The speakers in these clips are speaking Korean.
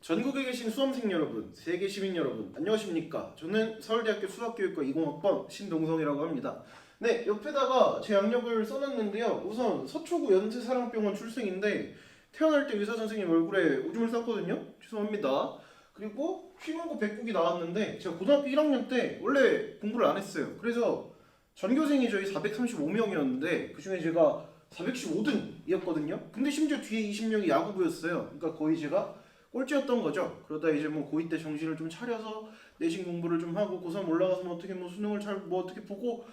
전국에 계신 수험생 여러분, 세계 시민 여러분, 안녕하십니까? 저는 서울대학교 수학교육과 20학번 신동성이라고 합니다. 네, 옆에다가 제 학력을 써놨는데요. 우선 서초구 연세사랑병원 출생인데 태어날 때 의사 선생님 얼굴에 오줌을 쌌거든요. 죄송합니다. 그리고 휘문고 백국이 나왔는데 제가 고등학교 1학년 때 원래 공부를 안 했어요. 그래서 전교생이 저희 435명이었는데 그중에 제가 415등이었거든요. 근데 심지어 뒤에 20명이 야구부였어요. 그러니까 거의 제가 꼴찌였던 거죠. 그러다 이제 뭐 고2 때 정신을 좀 차려서 내신 공부를 좀 하고 고3 올라가서 뭐 어떻게 뭐 수능을 잘 뭐 어떻게 보고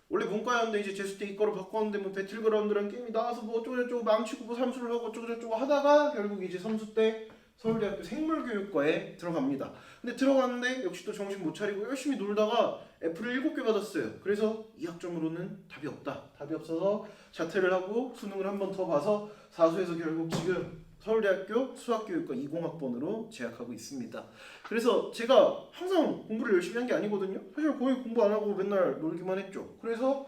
원래 문과였는데 이제 재수 때 이과로 바꿨는데 뭐 배틀그라운드라는 게임이 나와서 뭐 어쩌고저쩌고 망치고 뭐 삼수를 하고 어쩌고저쩌고 하다가 결국 이제 삼수 때 서울대학교 생물교육과에 들어갑니다. 근데 들어갔는데 역시 또 정신 못 차리고 열심히 놀다가 F를 7개 받았어요. 그래서 이 학점으로는 답이 없다. 답이 없어서 자퇴를 하고 수능을 한 번 더 봐서 사수해서 결국 지금 서울대학교 수학교육과 20학번으로 재학하고 있습니다. 그래서 제가 항상 공부를 열심히 한 게 아니거든요. 사실 거의 공부 안 하고 맨날 놀기만 했죠. 그래서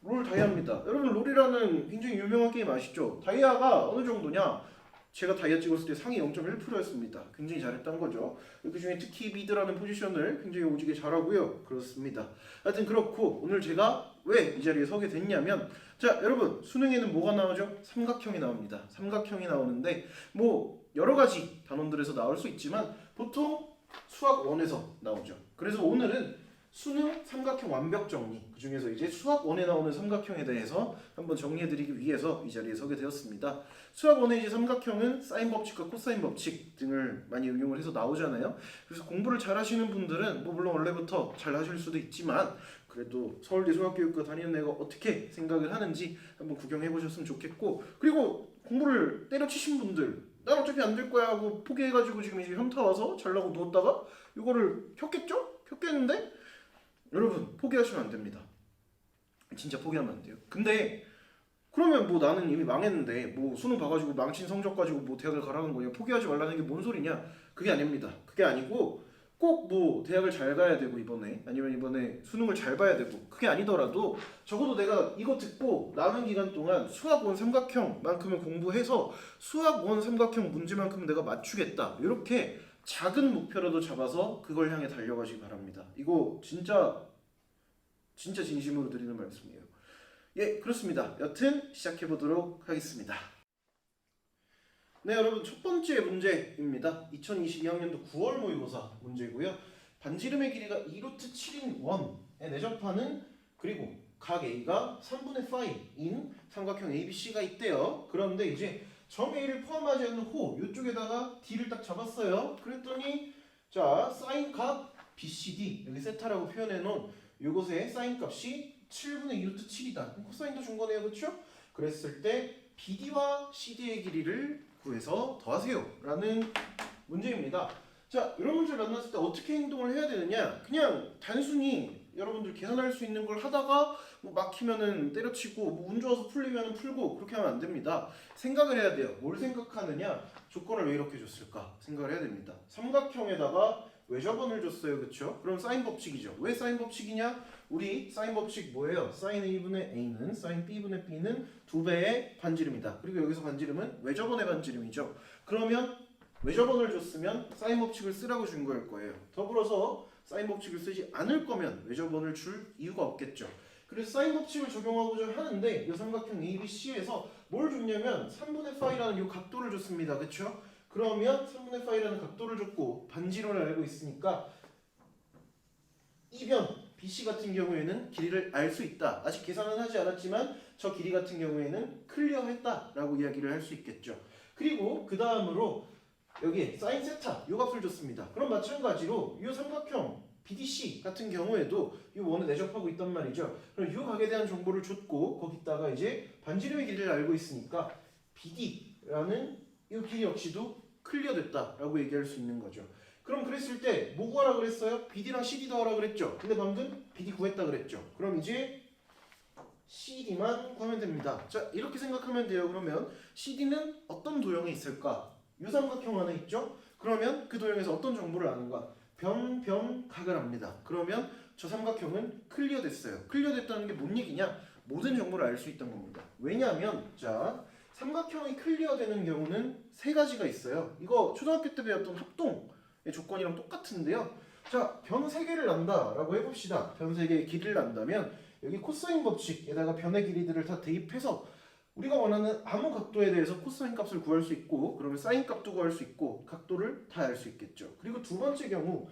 롤 다이아입니다. 여러분 롤이라는 굉장히 유명한 게임 아시죠? 다이아가 어느 정도냐? 제가 다이아 찍었을 때 상위 0.1%였습니다. 굉장히 잘했던 거죠. 그 중에 특히 미드라는 포지션을 굉장히 오지게 잘하고요. 그렇습니다. 하여튼 그렇고 오늘 제가 왜 이 자리에 서게 됐냐면 자 여러분 수능에는 뭐가 나오죠? 삼각형이 나옵니다. 삼각형이 나오는데 뭐 여러 가지 단원들에서 나올 수 있지만 보통 수학 1에서 나오죠. 그래서 오늘은 수능 삼각형 완벽 정리 그 중에서 이제 수학 1에 나오는 삼각형에 대해서 한번 정리해드리기 위해서 이 자리에 서게 되었습니다. 수학 1의 이제 삼각형은 사인 법칙과 코사인 법칙 등을 많이 응용을 해서 나오잖아요. 그래서 공부를 잘 하시는 분들은 뭐 물론 원래부터 잘 하실 수도 있지만 그래도 서울대 수학교육과 다니는 애가 어떻게 생각을 하는지 한번 구경해 보셨으면 좋겠고 그리고 공부를 때려치신 분들 난 어차피 안 될 거야 하고 포기해가지고 지금 이제 현타 와서 잘라고 누웠다가 이거를 켰겠죠? 켰겠는데 여러분 포기하시면 안 됩니다. 진짜 포기하면 안 돼요. 근데 그러면 뭐 나는 이미 망했는데 뭐 수능 봐가지고 망친 성적 가지고 뭐 대학을 가라는 거냐 포기하지 말라는 게 뭔 소리냐 그게 아닙니다. 그게 아니고 꼭 뭐 대학을 잘 가야 되고 이번에 아니면 이번에 수능을 잘 봐야 되고 그게 아니더라도 적어도 내가 이거 듣고 남은 기간 동안 수학 원 삼각형만큼은 공부해서 수학 원 삼각형 문제만큼은 내가 맞추겠다 이렇게 작은 목표라도 잡아서 그걸 향해 달려가시기 바랍니다. 이거 진짜 진심으로 드리는 말씀이에요. 예, 그렇습니다. 여튼 시작해보도록 하겠습니다. 네, 여러분 첫 번째 문제입니다. 2022학년도 9월 모의고사 문제고요. 반지름의 길이가 2루트 7인 원에 내접하는 그리고 각 A가 3분의 파이인 삼각형 ABC가 있대요. 그런데 이제 점 A를 포함하지 않는 호 이쪽에다가 D를 딱 잡았어요. 그랬더니 자 사인 값 BCD 여기 세타라고 표현해 놓은 이것의 사인 값이 7분의 2루트 7이다. 코사인도 준 거네요, 그렇죠? 그랬을 때 BD와 CD의 길이를 구해서 더하세요 라는 문제입니다. 자 이런 문제를 만났을 때 어떻게 행동을 해야 되느냐 그냥 단순히 여러분들 계산할 수 있는 걸 하다가 뭐 막히면은 때려치고 뭐 운 좋아서 풀리면은 풀고 그렇게 하면 안 됩니다. 생각을 해야 돼요. 뭘 생각하느냐 조건을 왜 이렇게 줬을까 생각을 해야 됩니다. 삼각형에다가 외접원을 줬어요. 그쵸? 그럼 사인 법칙이죠. 왜 사인 법칙이냐? 우리 사인 법칙 뭐예요? 사인 A분의 A는 사인 B분의 B는 2배의 반지름이다. 그리고 여기서 반지름은 외접원의 반지름이죠. 그러면 외접원을 줬으면 사인 법칙을 쓰라고 준 거일 거예요. 더불어서 사인 법칙을 쓰지 않을 거면 외접원을 줄 이유가 없겠죠. 그래서 사인 법칙을 적용하고자 하는데 이 삼각형 ABC에서 뭘 줬냐면 3분의 파이라는 이 각도를 줬습니다. 그쵸? 그러면 3분의 파이라는 각도를 줬고 반지름을 알고 있으니까 이변 BC 같은 경우에는 길이를 알 수 있다. 아직 계산은 하지 않았지만 저 길이 같은 경우에는 클리어했다라고 이야기를 할 수 있겠죠. 그리고 그 다음으로 여기 사인 세타 이 값을 줬습니다. 그럼 마찬가지로 이 삼각형 BDC 같은 경우에도 이 원을 내접하고 있단 말이죠. 그럼 이 각에 대한 정보를 줬고 거기다가 이제 반지름의 길이를 알고 있으니까 BD라는 이 길이 역시도 클리어됐다라고 얘기할 수 있는 거죠. 그럼 그랬을 때 뭐 구하라 그랬어요? BD랑 CD 더하라 그랬죠. 근데 방금 BD 구했다 그랬죠. 그럼 이제 CD만 구하면 됩니다. 자 이렇게 생각하면 돼요. 그러면 CD는 어떤 도형에 있을까? 유삼각형 안에 있죠? 그러면 그 도형에서 어떤 정보를 아는가? 각을 압니다. 그러면 저 삼각형은 클리어됐어요. 클리어됐다는 게 뭔 얘기냐? 모든 정보를 알 수 있다는 겁니다. 왜냐하면 자 삼각형이 클리어되는 경우는 세 가지가 있어요. 이거 초등학교 때 배웠던 합동의 조건이랑 똑같은데요. 자, 변 3개를 난다라고 해봅시다. 변 3개의 길이를 난다면 여기 코사인 법칙에다가 변의 길이들을 다 대입해서 우리가 원하는 아무 각도에 대해서 코사인 값을 구할 수 있고, 그러면 사인 값도 구할 수 있고, 각도를 다 알 수 있겠죠. 그리고 두 번째 경우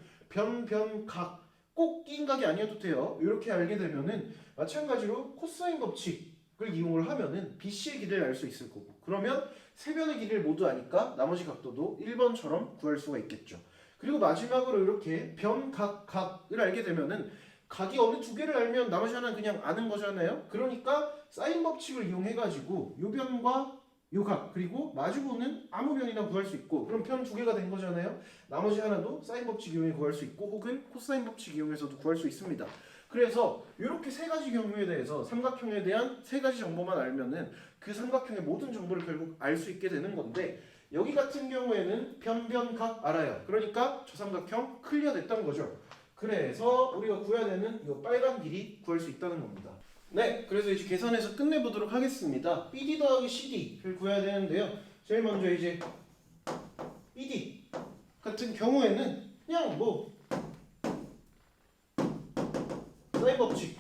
각 꼭 낀 각이 아니어도 돼요. 이렇게 알게 되면은 마찬가지로 코사인 법칙을 이용을 하면은 BC의 길이를 알 수 있을 거고, 그러면 세 변의 길이를 모두 아니까 나머지 각도도 1번처럼 구할 수가 있겠죠. 그리고 마지막으로 이렇게 각을 알게 되면은 각이 어느 두 개를 알면 나머지 하나는 그냥 아는 거잖아요. 그러니까 사인 법칙을 이용해가지고 요 변과 요 각 그리고 마주보는 아무 변이나 구할 수 있고, 그럼 편 두 개가 된 거잖아요. 나머지 하나도 사인 법칙 이용해 구할 수 있고, 혹은 코사인 법칙 이용해서도 구할 수 있습니다. 그래서 이렇게 세 가지 경우에 대해서 삼각형에 대한 세 가지 정보만 알면은 그 삼각형의 모든 정보를 결국 알 수 있게 되는 건데, 여기 같은 경우에는 각 알아요. 그러니까 저 삼각형 클리어 됐다는 거죠. 그래서 우리가 구해야 되는 이 빨간 길이 구할 수 있다는 겁니다. 네, 그래서 이제 계산해서 끝내보도록 하겠습니다. BD 더하기 CD를 구해야 되는데요. 제일 먼저 이제 BD 같은 경우에는 그냥 사인 법칙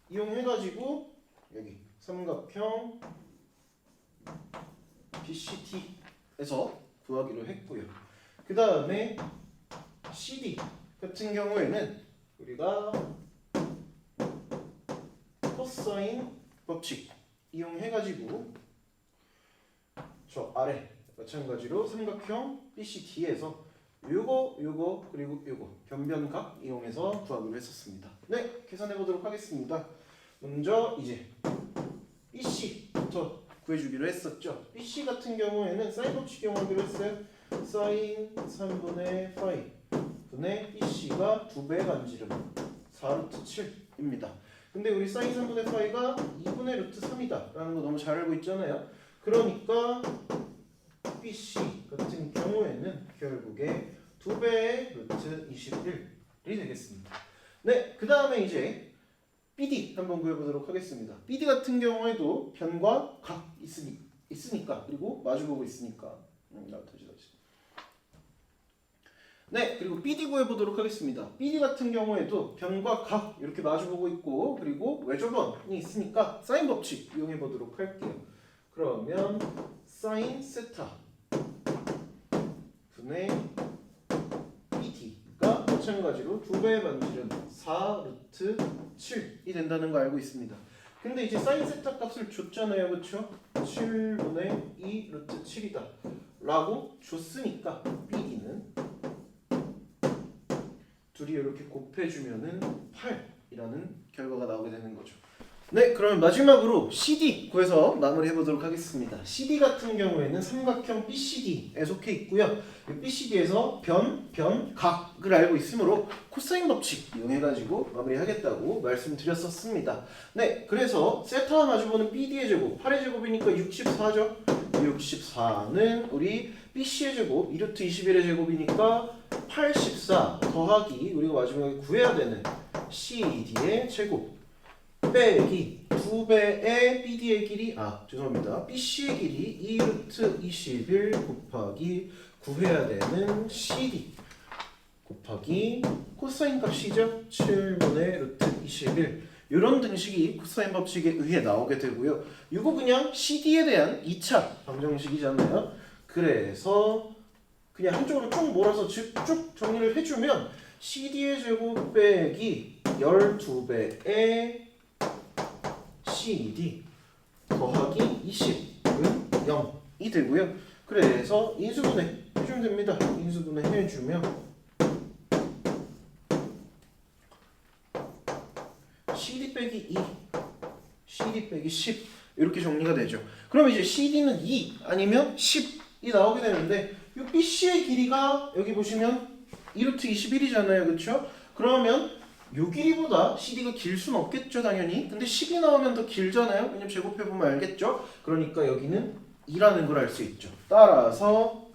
이용해가지고 여기 삼각형 BCT에서 구하기로 했고요. 그 다음에 CD 같은 경우에는 우리가 코사인 법칙 이용해가지고 저 아래 마찬가지로 삼각형 BCD에서 요거 그리고 요거 변변각 이용해서 구하기로 했었습니다. 네, 계산해 보도록 하겠습니다. 먼저 이제 BC부터 구해주기로 했었죠. BC 같은 경우에는 사인 법칙 이용하기로 했어요. 사인 3분의 파이 분의 BC가 2배 반지름 4루트 7입니다. 근데 우리 사인 3분의 파이가 2분의 루트 3이다 라는 거 너무 잘 알고 있잖아요. 그러니까 BC 같은 경우에는 결국에 2배의 루트 21이 되겠습니다. 네, 그 다음에 이제 BD 한번 구해보도록 하겠습니다. BD 같은 경우에도 변과 각 있으니까 그리고 마주보고 있으니까 네, 그리고 BD 구해보도록 하겠습니다. BD 같은 경우에도 변과 각 이렇게 마주보고 있고, 그리고 외조변이 있으니까 사인 법칙 이용해보도록 할게요. 그러면 사인 세타 분의 BD가 마찬가지로 2배의 반지름 4루트 7이 된다는 거 알고 있습니다. 근데 이제 사인 세타 값을 줬잖아요, 그렇죠? 7분의 2 루트 7이다 라고 줬으니까 BD는 둘이 이렇게 곱해주면은 8이라는 결과가 나오게 되는 거죠. 네, 그러면 마지막으로 CD 구해서 마무리해보도록 하겠습니다. CD 같은 경우에는 삼각형 BCD에 속해 있고요. BCD에서 각을 알고 있으므로 코사인 법칙 이용해가지고 마무리하겠다고 말씀드렸었습니다. 네, 그래서 세타와 마주보는 BD의 제곱 8의 제곱이니까 64죠. 64는 우리 BC의 제곱 2루트 21의 제곱이니까 84 더하기 우리가 마지막에 구해야 되는 CD의 제곱 빼기 2배의 BD의 길이 죄송합니다. BC의 길이 2루트 21 곱하기 구해야 되는 CD 곱하기 코사인 값이죠. 7분의 루트 21 이런 등식이 코사인 법칙에 의해 나오게 되고요. 이거 그냥 CD에 대한 2차 방정식이잖아요. 그래서 그냥 한쪽으로 쭉 몰아서 쭉 정리를 해주면 CD의 제곱 빼기 12배의 CD 더하기 20은 0이 되고요. 그래서 인수분해 해주면 됩니다. 인수분해 해주면 CD 빼기 2, CD 빼기 10 이렇게 정리가 되죠. 그럼 이제 CD는 2 아니면 10이 나오게 되는데 이 BC의 길이가 여기 보시면 2루트 21이잖아요. 그렇죠? 그러면 요 길이보다 CD가 길 수는 없겠죠, 당연히. 근데 10이 나오면 더 길잖아요. 왜냐면 제곱해보면 알겠죠? 그러니까 여기는 2라는 걸 알 수 있죠. 따라서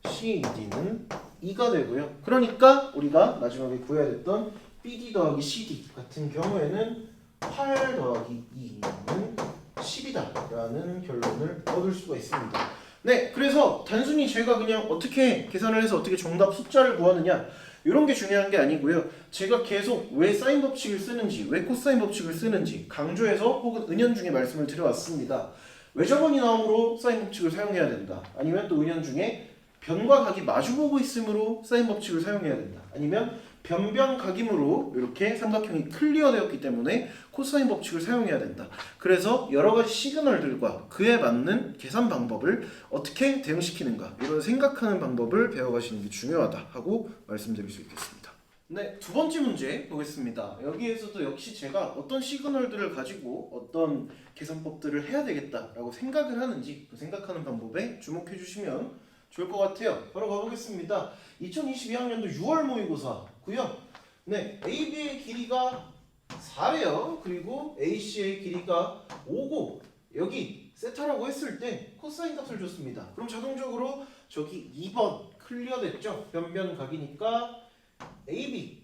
CD는 2가 되고요. 그러니까 우리가 마지막에 구해야 됐던 BD 더하기 CD 같은 경우에는 8 더하기 2는 10이다 라는 결론을 얻을 수가 있습니다. 네, 그래서 단순히 제가 그냥 어떻게 계산을 해서 어떻게 정답 숫자를 구하느냐 이런 게 중요한 게 아니고요. 제가 계속 왜 사인 법칙을 쓰는지, 왜 코사인 법칙을 쓰는지 강조해서 혹은 은연중에 말씀을 드려왔습니다. 외접원이 나오므로 사인 법칙을 사용해야 된다. 아니면 또 은연중에 변과 각이 마주보고 있으므로 사인 법칙을 사용해야 된다. 아니면 변변각이므로 이렇게 삼각형이 클리어되었기 때문에 코사인 법칙을 사용해야 된다. 그래서 여러 가지 시그널들과 그에 맞는 계산 방법을 어떻게 대응시키는가 이런 생각하는 방법을 배워가시는 게 중요하다 하고 말씀드릴 수 있겠습니다. 네, 두 번째 문제 보겠습니다. 여기에서도 역시 제가 어떤 시그널들을 가지고 어떤 계산법들을 해야 되겠다라고 생각을 하는지 그 생각하는 방법에 주목해 주시면 좋을 것 같아요. 바로 가보겠습니다. 2022학년도 6월 모의고사고요. 네, AB의 길이가 4래요. 그리고 AC의 길이가 5고 여기 세타라고 했을 때 코사인 값을 줬습니다. 그럼 자동적으로 저기 2번 클리어 됐죠? 변변각이니까 AB,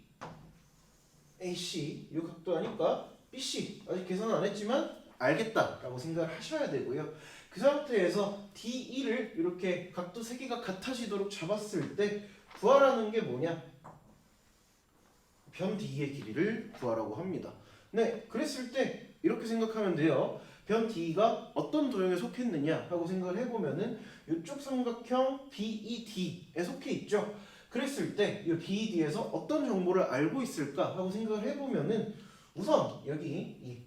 AC 이 각도 아니까 BC 아직 계산 안 했지만 알겠다라고 생각을 하셔야 되고요. 그 상태에서 DE를 이렇게 각도 3개가 같아지도록 잡았을 때 구하라는 게 뭐냐? 변 D의 길이를 구하라고 합니다. 네, 그랬을 때 이렇게 생각하면 돼요. 변 D가 어떤 도형에 속했느냐 하고 생각을 해보면은 이쪽 삼각형 BED에 속해 있죠. 그랬을 때 이 BED에서 어떤 정보를 알고 있을까 하고 생각을 해보면은 우선 여기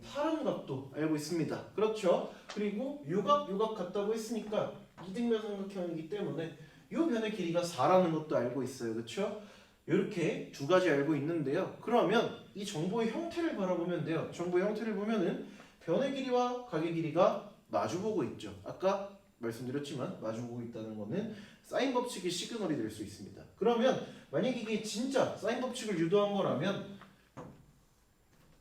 파란 각도 알고 있습니다. 그렇죠? 그리고 요각 같다고 했으니까 이등변 삼각형이기 때문에 요 변의 길이가 4라는 것도 알고 있어요. 그렇죠? 이렇게 두 가지 알고 있는데요. 그러면 이 정보의 형태를 바라보면 돼요. 정보의 형태를 보면은 변의 길이와 각의 길이가 마주보고 있죠. 아까 말씀드렸지만 마주보고 있다는 거는 사인 법칙의 시그널이 될 수 있습니다. 그러면 만약에 이게 진짜 사인 법칙을 유도한 거라면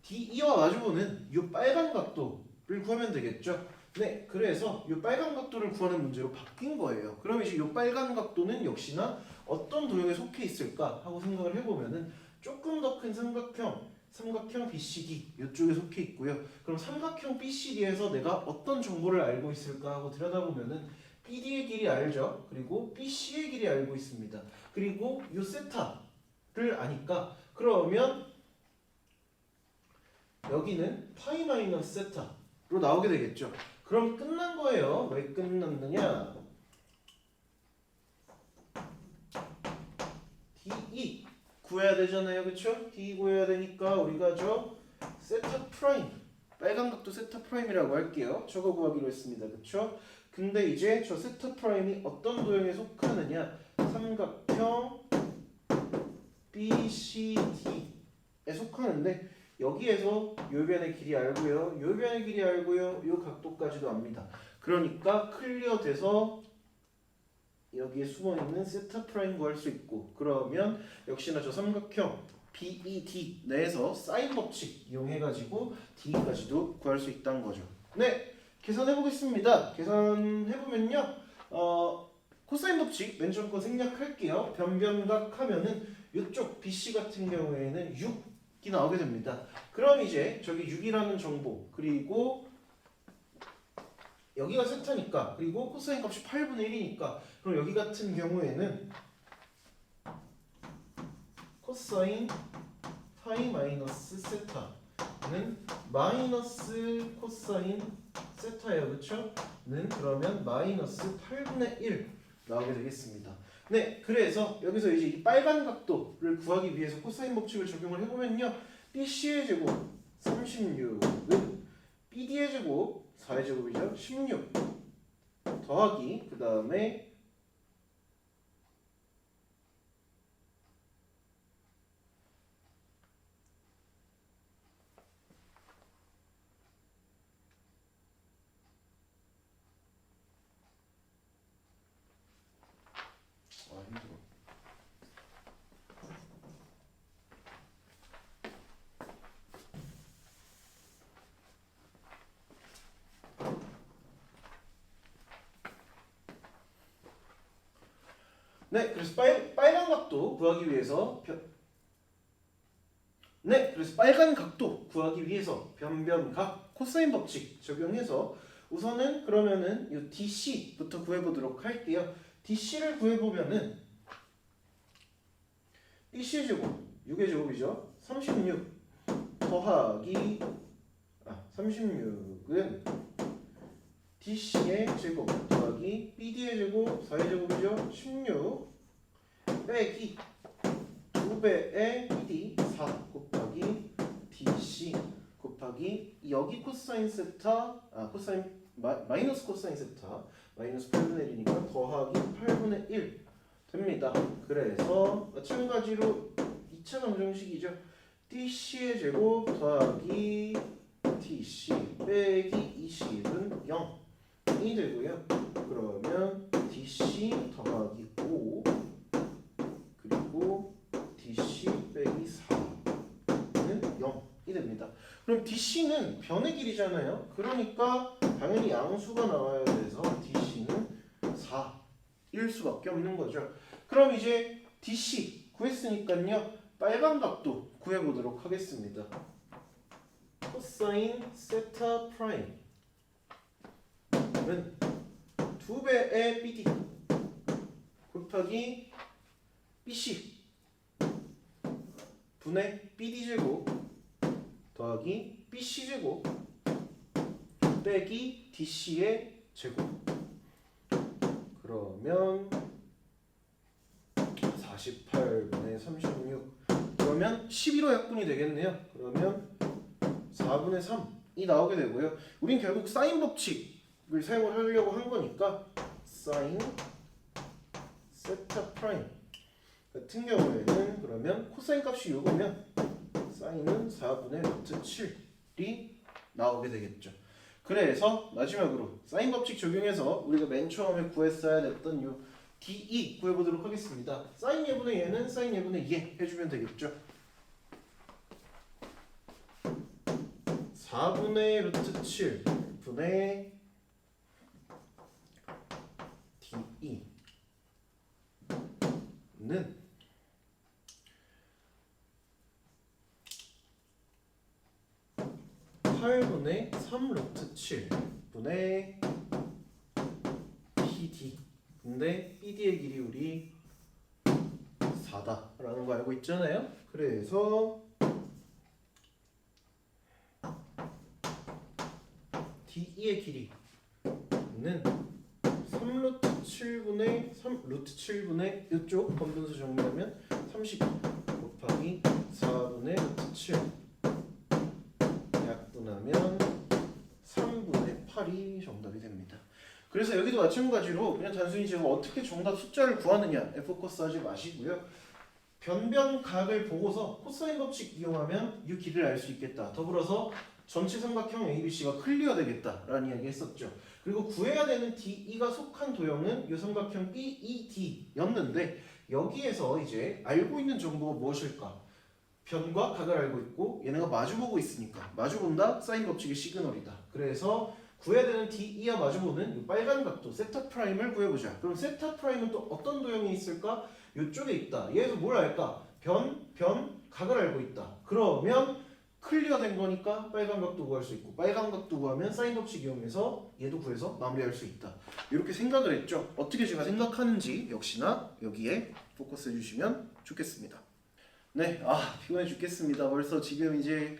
DE와 마주보는 이 빨간 각도를 구하면 되겠죠. 네, 그래서 이 빨간 각도를 구하는 문제로 바뀐 거예요. 그럼 이제 이 빨간 각도는 역시나 어떤 도형에 속해 있을까 하고 생각을 해보면은 조금 더 큰 삼각형 BCD 이쪽에 속해 있고요. 그럼 삼각형 BCD에서 내가 어떤 정보를 알고 있을까 하고 들여다보면은 BD의 길이 알죠. 그리고 BC의 길이 알고 있습니다. 그리고 이 세타를 아니까 그러면 여기는 파이 마이너스 세타로 나오게 되겠죠. 그럼 끝난 거예요. 왜 끝났느냐? DE 구해야 되잖아요. 그쵸? DE 구해야 되니까 우리가 저 세타 프라임 빨간 각도 세타 프라임이라고 할게요. 저거 구하기로 했습니다. 그쵸? 근데 이제 저 세타 프라임이 어떤 도형에 속하느냐? 삼각형 BCD에 속하는데 여기에서 요 변의 길이 알고요. 요 변의 길이 알고요. 요 각도까지도 압니다. 그러니까 클리어 돼서 여기에 숨어있는 세타 프라임 구할 수 있고 그러면 역시나 저 삼각형 BED 내에서 사인 법칙 이용해가지고 D까지도 구할 수 있다는 거죠. 네, 계산해보겠습니다. 계산해보면요. 코사인 법칙 맨 처음 거 생략할게요. 변변각 하면은 이쪽 BC 같은 경우에는 6이 나오게 됩니다. 그럼 이제 저기 6이라는 정보 그리고 여기가 세타니까 그리고 코사인 값이 8분의 1이니까 그럼 여기 같은 경우에는 코사인 파이 마이너스 세타는 마이너스 코사인 세타예요. 그쵸? 는 그러면 마이너스 8분의 1 나오게 되겠습니다. 네, 그래서 여기서 이제 이 빨간 각도를 구하기 위해서 코사인 법칙을 적용을 해보면요. BC의 제곱 36은 BD의 제곱 4의 제곱이죠. 16 더하기 그 다음에 힘들어. 네, 그래서 빨간 각도 구하기 위해서 네, 그래서 빨간 각도 구하기 위해서 변변각 코사인 법칙 적용해서 우선은 그러면은 이 DC부터 구해보도록 할게요. DC를 구해보면은 BC의 제곱 6의 제곱이죠. 36 더하기 36은 DC의 제곱 더하기 BD의 제곱 4의 제곱이죠. 16 빼기 2배의 BD 4 곱하기 DC 곱하기 여기 코사인 세타 코사인 마이너스 코사인 세타 마이너스 8분의 1이니까 더하기 8분의 1 됩니다. 그래서 마찬가지로 2차 방정식이죠. DC의 제곱 더하기 DC 빼기 20은 0이 되고요. 그러면 DC 더하기 5 그리고 DC 빼기 4는 0이 됩니다. 그럼 DC는 변의 길이잖아요. 그러니까 당연히 양수가 나와야 돼서 DC는 4일 수밖에 없는 거죠. 그럼 이제 DC 구했으니까요. 빨간 각도 구해보도록 하겠습니다. 코사인 세타 프라임은 2배의 BD 곱하기 BC 분의 BD제곱 더하기 BC제곱 빼기 DC의 제곱 그러면 48분의 36 그러면 11호 약분이 되겠네요. 그러면 4분의 3이 나오게 되고요. 우린 결국 사인 법칙을 사용을 하려고 한 거니까 사인 세타 프라임 같은 경우에는 그러면 코사인 값이 6이면 사인은 4분의 루트 7이 나오게 되겠죠. 그래서 마지막으로 사인 법칙 적용해서 우리가 맨 처음에 구했어야 됐던 요 DE 구해보도록 하겠습니다. 사인 예분의 얘는 사인 예분의 얘 해주면 되겠죠. 4분의 루트 7 분의 DE는 8분의 3 루트 7 분의 PD 근데 BD의 길이 우리 4다라는 거 알고 있잖아요. 그래서 DE의 길이는 3 루트 7분의 3 루트 7분의 이쪽 번분수 정리하면 30 곱하기 4분의 루트 7 약분하면 3분의 8이 정답이 됩니다. 그래서 여기도 마찬가지로 그냥 단순히 제가 어떻게 정답 숫자를 구하느냐 포커스 하지 마시고요. 변변각을 보고서 코사인 법칙 이용하면 이 길이를 알 수 있겠다. 더불어서 전체 삼각형 ABC가 클리어 되겠다라는 이야기 했었죠. 그리고 구해야 되는 DE가 속한 도형은 이 삼각형 BED였는데 여기에서 이제 알고 있는 정보가 무엇일까? 변과 각을 알고 있고 얘네가 마주보고 있으니까 마주본다 사인 법칙의 시그널이다. 그래서 구해야 되는 DE와 마주보는 이 빨간 각도 세타 프라임을 구해보자. 그럼 세타 프라임은 또 어떤 도형이 있을까? 이쪽에 있다. 얘에서 뭘 알까? 각을 알고 있다. 그러면 클리어된 거니까 빨간 각도 구할 수 있고 빨간 각도 구하면 사인 법칙 이용해서 얘도 구해서 마무리할 수 있다. 이렇게 생각을 했죠. 어떻게 제가 생각하는지 역시나 여기에 포커스 해주시면 좋겠습니다. 네, 피곤해 죽겠습니다. 벌써 지금 이제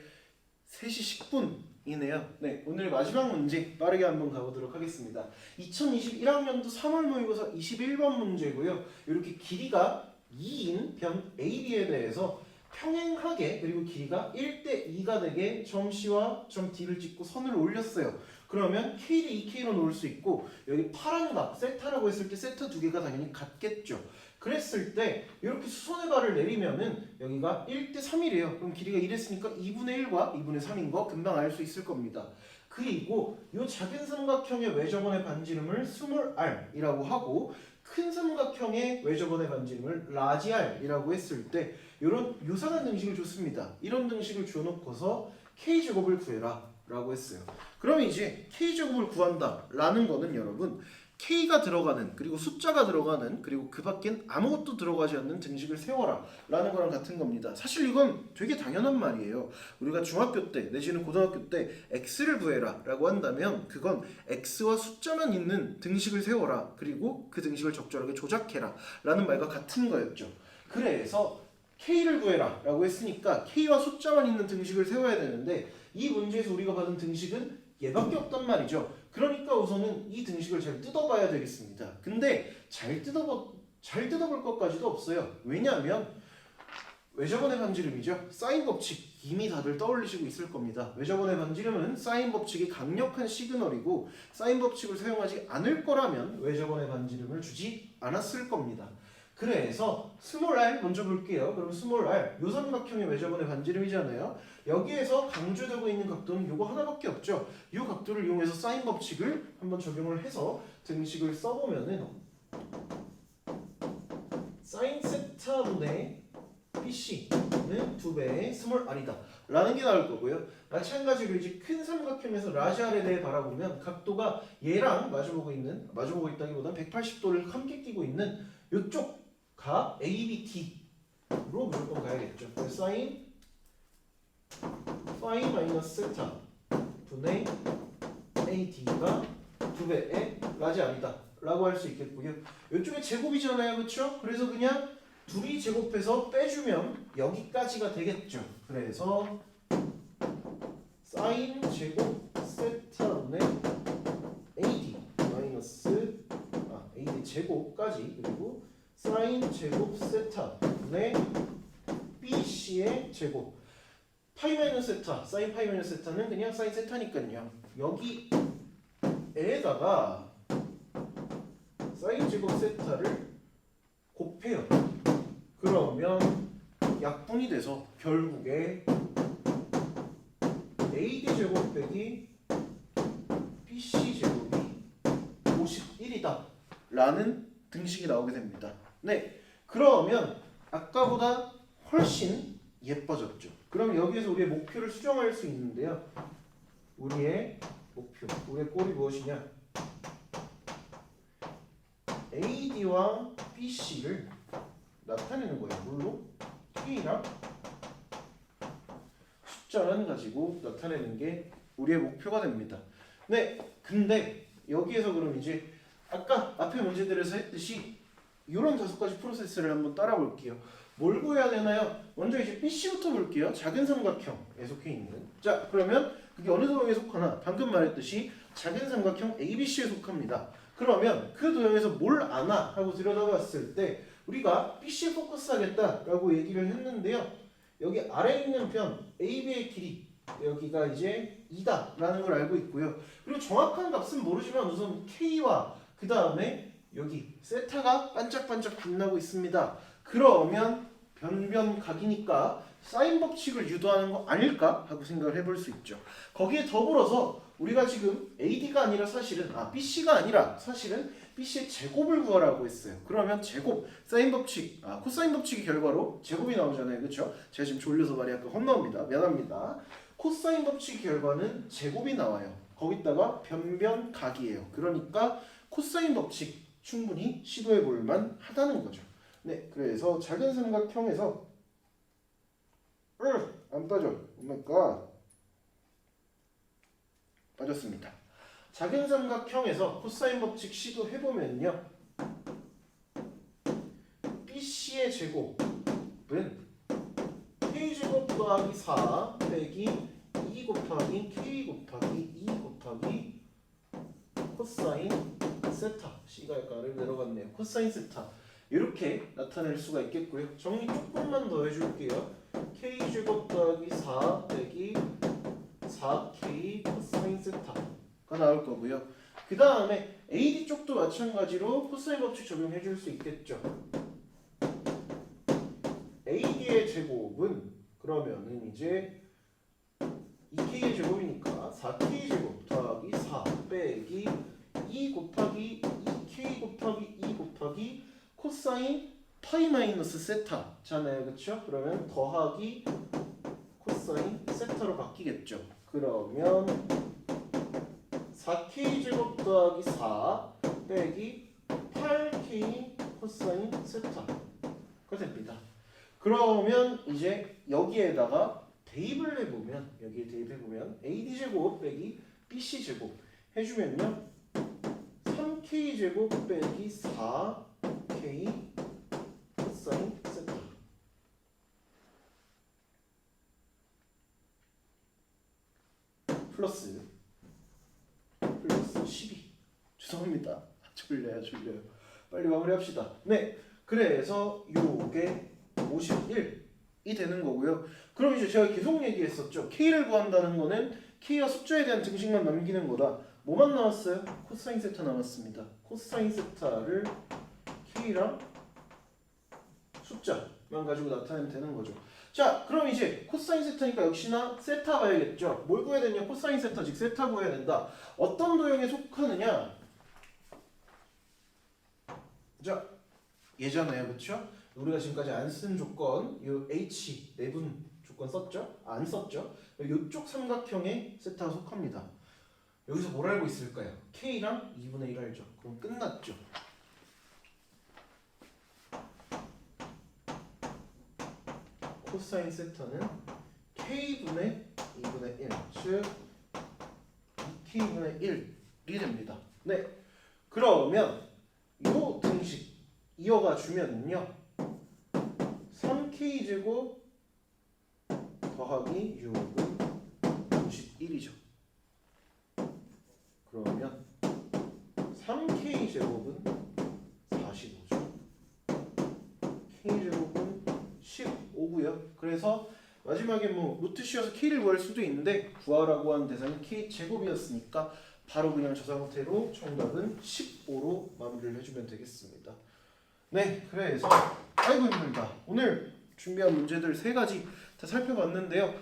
3시 10분이네요. 네, 오늘 마지막 문제 빠르게 한번 가보도록 하겠습니다. 2021학년도 3월 모의고사 21번 문제고요. 이렇게 길이가 2인 변 AB에 대해서 평행하게 그리고 길이가 1대 2가 되게 점 C와 점 D를 찍고 선을 올렸어요. 그러면 K를 2K로 놓을 수 있고 여기 파란 각 세타라고 했을 때 세타 두 개가 당연히 같겠죠. 그랬을 때 이렇게 수선의 발을 내리면은 여기가 1대 3이래요. 그럼 길이가 이랬으니까 2분의 1과 2분의 3인 거 금방 알 수 있을 겁니다. 그리고 이 작은 삼각형의 외접원의 반지름을 스몰 r이라고 하고 큰 삼각형의 외접원의 반지름을 라지 r이라고 했을 때 이런 유사한 등식을 줬습니다. 이런 등식을 줘놓고서 k제곱을 구해라 라고 했어요. 그럼 이제 k제곱을 구한다 라는 거는 여러분 K가 들어가는 그리고 숫자가 들어가는 그리고 그 밖엔 아무것도 들어가지 않는 등식을 세워라 라는 거랑 같은 겁니다. 사실 이건 되게 당연한 말이에요. 우리가 중학교 때 내지는 고등학교 때 x를 구해라 라고 한다면 그건 x와 숫자만 있는 등식을 세워라 그리고 그 등식을 적절하게 조작해라 라는 말과 같은 거였죠. 그래서 K를 구해라 라고 했으니까 K와 숫자만 있는 등식을 세워야 되는데 이 문제에서 우리가 받은 등식은 얘밖에 없단 말이죠. 그러니까 우선은 이 등식을 잘 뜯어봐야 되겠습니다. 근데 잘 뜯어볼 것까지도 없어요. 왜냐하면 외접원의 반지름이죠. 사인 법칙 이미 다들 떠올리시고 있을 겁니다. 외접원의 반지름은 사인 법칙이 강력한 시그널이고 사인 법칙을 사용하지 않을 거라면 외접원의 반지름을 주지 않았을 겁니다. 그래서 스몰 r 먼저 볼게요. 그럼 스몰 r 요 삼각형의 외접원의 반지름이잖아요. 여기에서 강조되고 있는 각도는 요거 하나밖에 없죠. 이 각도를 이용해서 사인 법칙을 한번 적용을 해서 등식을 써보면은 사인 세타분의 BC는 2배의 스몰 r이다 라는 게 나올 거고요. 마찬가지로 이제 큰 삼각형에서 라지 r에 대해 바라보면 각도가 얘랑 마주보고 있다기보다는 180도를 함께 끼고 있는 이쪽가 ABT로 무조건 가야겠죠. 사인 파이 마이너스 세타 분의 AD가 2배의 라지 r이다 라고 할 수 있겠고요. 이쪽에 제곱이잖아요, 그렇죠? 그래서 그냥 둘이 제곱해서 빼주면 여기까지가 되겠죠. 그래서 사인 제곱 세타분의 AD 마이너스 AD 제곱까지 그리고 사인 제곱 세타분의 BC의 제곱 파이 마이너스 세타 사인 파이 마이너스 세타는 그냥 사인 세타니까요. 여기에다가 사인 제곱 세타를 곱해요. 그러면 약분이 돼서 결국에 AD 제곱 빼기 BC 제곱이 51이다 라는 등식이 나오게 됩니다. 네, 그러면 아까보다 훨씬 예뻐졌죠. 그럼 여기에서 우리의 목표를 수정할 수 있는데요. 우리의 목표, 우리의 꼴이 무엇이냐? AD와 BC를 나타내는 거예요. 물로 K랑 숫자만 가지고 나타내는 게 우리의 목표가 됩니다. 네, 근데 여기에서 그럼 이제 아까 앞에 문제들에서 했듯이 이런 5가지 프로세스를 한번 따라 볼게요. 뭘 구해야 되나요? 먼저 이제 BC부터 볼게요. 작은 삼각형에 속해 있는. 자, 그러면 그게 어느 도형에 속하나? 방금 말했듯이 작은 삼각형 ABC에 속합니다. 그러면 그 도형에서 뭘 아나 하고 들여다봤을 때 우리가 BC에 포커스하겠다라고 얘기를 했는데요. 여기 아래에 있는 편 AB의 길이 여기가 이제 2다라는 걸 알고 있고요. 그리고 정확한 값은 모르지만 우선 K와 그 다음에 여기 세타가 반짝반짝 빛나고 있습니다. 그러면 변변각이니까 사인 법칙을 유도하는 거 아닐까 하고 생각을 해볼 수 있죠. 거기에 더불어서 우리가 지금 AD가 아니라 BC가 아니라 사실은 BC의 제곱을 구하라고 했어요. 그러면 제곱, 사인 법칙, 코사인 법칙의 결과로 제곱이 나오잖아요. 그렇죠? 제가 지금 졸려서 말이 약간 헛나옵니다. 미안합니다. 코사인 법칙 결과는 제곱이 나와요. 거기다가 변변각이에요. 그러니까 코사인 법칙 충분히 시도해 볼 만 하다는 거죠. 네, 그래서 작은 삼각형에서 안 빠져. 오마이갓. 빠졌습니다. 작은 삼각형에서 코사인 법칙 시도해보면요. BC의 제곱은 K제곱 더하기 4 빼기 2 곱하기 K 곱하기 2 곱하기 코사인 세타. C가 약간 아래로 내려갔네요. 코사인 세타. 이렇게 나타낼 수가 있겠고요. 정리 조금만 더 해줄게요. K제곱 더하기 4 빼기 4K 코사인 세타가 나올 거고요. 그 다음에 AD 쪽도 마찬가지로 코사인 법칙 적용해 줄 수 있겠죠. AD의 제곱은 그러면은 이제 2K의 제곱이니까 4K 제곱 더하기 4 빼기 2 곱하기 2K 곱하기 2 곱하기 코사인 파이 마이너스 세타잖아요. 그렇죠? 그러면 더하기 코사인 세타로 바뀌겠죠. 그러면 4K 제곱 더하기 4 빼기 8k 코사인 세타가 됩니다. 그러면 이제 여기에다가 대입을 해보면 여기에 대입해보면 AD제곱 빼기 BC제곱 해주면요 3K제곱 빼기 4K 코사인 세타 플러스 12 죄송합니다. 졸려요. 빨리 마무리합시다. 네, 그래서 요게 51이 되는 거고요. 그럼 이제 제가 계속 얘기했었죠. K를 구한다는 거는 K와 숫자에 대한 등식만 남기는 거다. 뭐만 나왔어요? 코사인 세타 남았습니다. 코사인 세타를 K랑 숫자만 가지고 나타내면 되는 거죠. 자, 그럼 이제 코사인 세타니까 역시나 세타 봐야겠죠. 뭘 구해야 되냐? 코사인 세타, 즉 세타 구해야 된다. 어떤 도형에 속하느냐? 자, 얘잖아요, 그렇죠? 우리가 지금까지 안 쓴 조건, 요 H 내분 조건 썼죠? 안 썼죠? 이쪽 삼각형에 세타가 속합니다. 여기서 뭘 알고 있을까요? K랑 2분의 1 알죠? 그럼 끝났죠. 코사인 세타는 K분의 2분의 1, 즉 2K분의 1이 됩니다. 네, 그러면 요 등식 이어가 주면요 3K제곱 더하기 6은 91이죠. 그러면 3K제곱은 45죠. K제곱은 15고요. 그래서 마지막에 뭐 루트 씌워서 K를 구할 수도 있는데 구하라고 한 대상이 K제곱이었으니까 바로 그냥 저 상태로 정답은 15로 마무리를 해주면 되겠습니다. 네, 그래서 아이고 힘들다. 오늘 준비한 문제들 3가지 다 살펴봤는데요.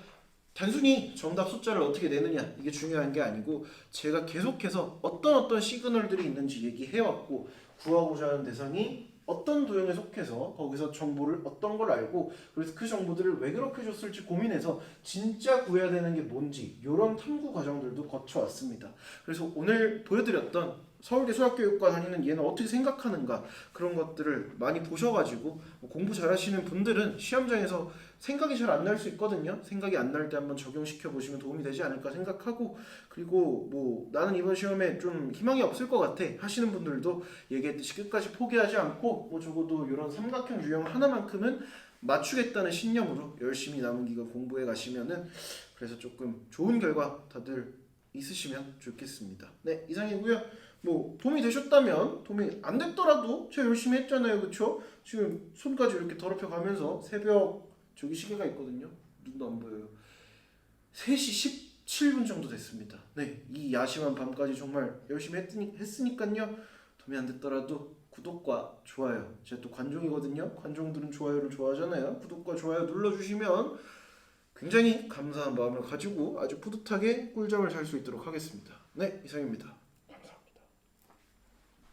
단순히 정답 숫자를 어떻게 내느냐 이게 중요한 게 아니고 제가 계속해서 어떤 시그널들이 있는지 얘기해왔고 구하고자 하는 대상이 어떤 도형에 속해서 거기서 정보를 어떤 걸 알고 그래서 그 정보들을 왜 그렇게 줬을지 고민해서 진짜 구해야 되는 게 뭔지 이런 탐구 과정들도 거쳐왔습니다. 그래서 오늘 보여드렸던 서울대 수학교육과 다니는 얘는 어떻게 생각하는가 그런 것들을 많이 보셔가지고 공부 잘하시는 분들은 시험장에서 생각이 잘 안 날 수 있거든요. 생각이 안 날 때 한번 적용시켜 보시면 도움이 되지 않을까 생각하고 그리고 뭐 나는 이번 시험에 좀 희망이 없을 것 같아 하시는 분들도 얘기했듯이 끝까지 포기하지 않고 뭐 적어도 이런 삼각형 유형 하나만큼은 맞추겠다는 신념으로 열심히 남은 기간 공부해 가시면은 그래서 조금 좋은 결과 다들 있으시면 좋겠습니다. 네, 이상이고요. 뭐 도움이 되셨다면 도움이 안 됐더라도 제가 열심히 했잖아요, 그렇죠? 지금 손까지 이렇게 더럽혀 가면서 새벽 저기 시계가 있거든요. 눈도 안 보여요. 3시 17분 정도 됐습니다. 네, 이 야심한 밤까지 정말 열심히 했으니까요. 도움이 안 됐더라도 구독과 좋아요. 제가 또 관종이거든요. 관종들은 좋아요를 좋아하잖아요. 구독과 좋아요 눌러주시면 굉장히 감사한 마음을 가지고 아주 뿌듯하게 꿀잠을 잘 수 있도록 하겠습니다. 네, 이상입니다.